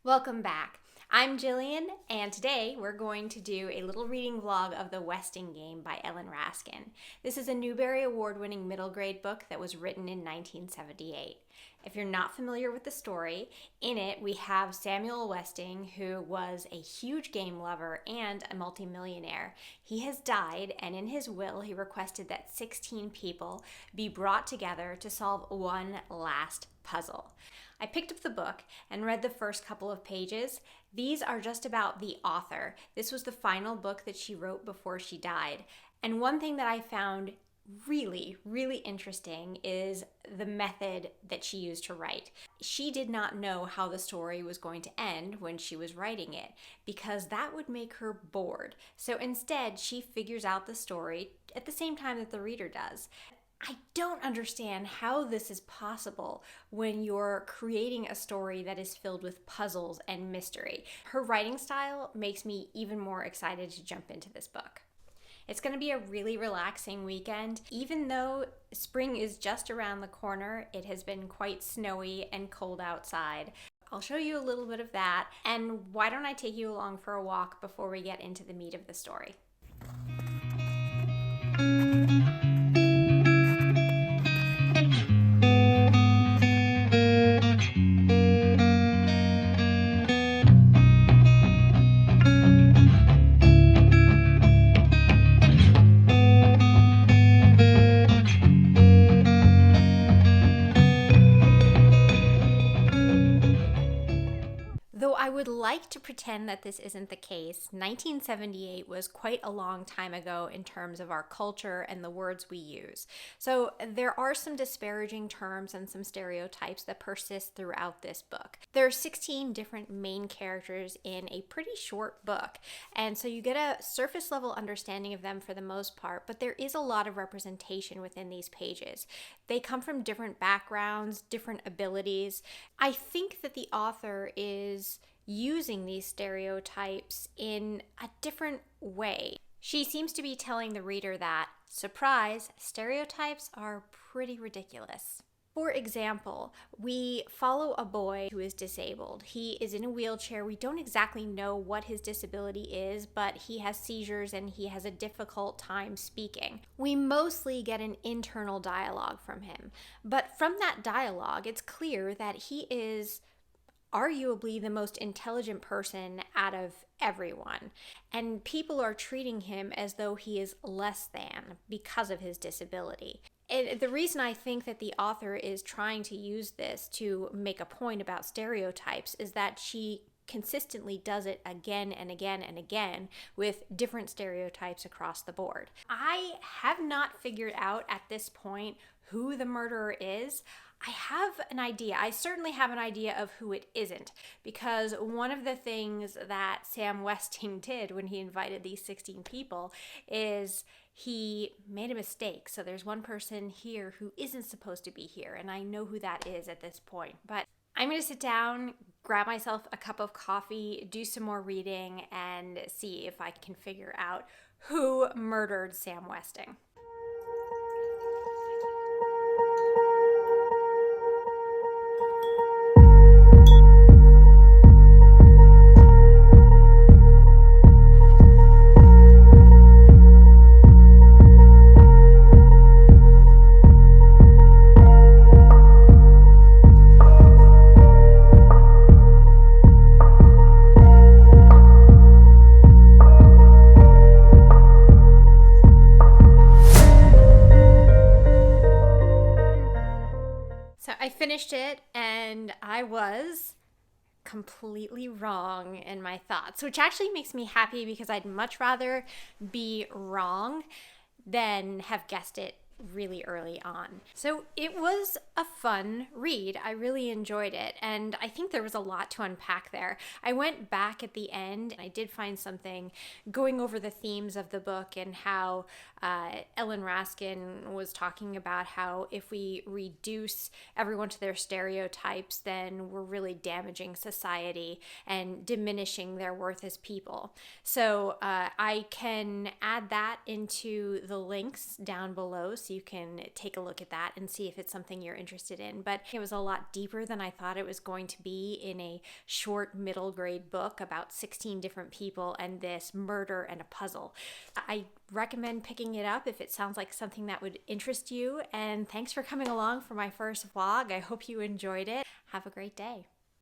Welcome back. I'm Jillian, and today we're going to do a little reading vlog of The Westing Game by Ellen Raskin. This is a Newbery Award-winning middle grade book that was written in 1978. If you're not familiar with the story, in it we have Samuel Westing, who was a huge game lover and a multimillionaire. He has died, and in his will he requested that 16 people be brought together to solve one last puzzle. I picked up the book and read the first couple of pages. These are just about the author. This was the final book that she wrote before she died. And one thing that I found really interesting is the method that she used to write. She did not know how the story was going to end when she was writing it, because that would make her bored. So instead, she figures out the story at the same time that the reader does. I don't understand how this is possible when you're creating a story that is filled with puzzles and mystery. Her writing style makes me even more excited to jump into this book. It's going to be a really relaxing weekend. Even though spring is just around the corner, it has been quite snowy and cold outside. I'll show you a little bit of that, and why don't I take you along for a walk before we get into the meat of the story. Though I would like to pretend that this isn't the case, 1978 was quite a long time ago in terms of our culture and the words we use. So there are some disparaging terms and some stereotypes that persist throughout this book. There are 16 different main characters in a pretty short book, and so you get a surface level understanding of them for the most part, but there is a lot of representation within these pages. They come from different backgrounds, different abilities. I think that the author is using these stereotypes in a different way. She seems to be telling the reader that, surprise, stereotypes are pretty ridiculous. For example, we follow a boy who is disabled. He is in a wheelchair. We don't exactly know what his disability is, but he has seizures and he has a difficult time speaking. We mostly get an internal dialogue from him, but from that dialogue, it's clear that he is arguably the most intelligent person out of everyone, and people are treating him as though he is less than because of his disability. And the reason I think that the author is trying to use this to make a point about stereotypes is that she consistently does it again and again and again with different stereotypes across the board. I have not figured out at this point who the murderer is. I have an idea. I certainly have an idea of who it isn't, because one of the things that Sam Westing did when he invited these 16 people is he made a mistake. So there's one person here who isn't supposed to be here, and I know who that is at this point. But I'm going to sit down, grab myself a cup of coffee, do some more reading, and see if I can figure out who murdered Sam Westing. I finished it and I was completely wrong in my thoughts, which actually makes me happy because I'd much rather be wrong than have guessed it really early on. So it was a fun read. I really enjoyed it, and I think there was a lot to unpack there. I went back at the end and I did find something going over the themes of the book and how Ellen Raskin was talking about how if we reduce everyone to their stereotypes, then we're really damaging society and diminishing their worth as people. So I can add that into the links down below so you can take a look at that and see if it's something you're interested in. But it was a lot deeper than I thought it was going to be in a short middle grade book about 16 different people and this murder and a puzzle. I recommend picking it up if it sounds like something that would interest you. And thanks for coming along for my first vlog. I hope you enjoyed it. Have a great day.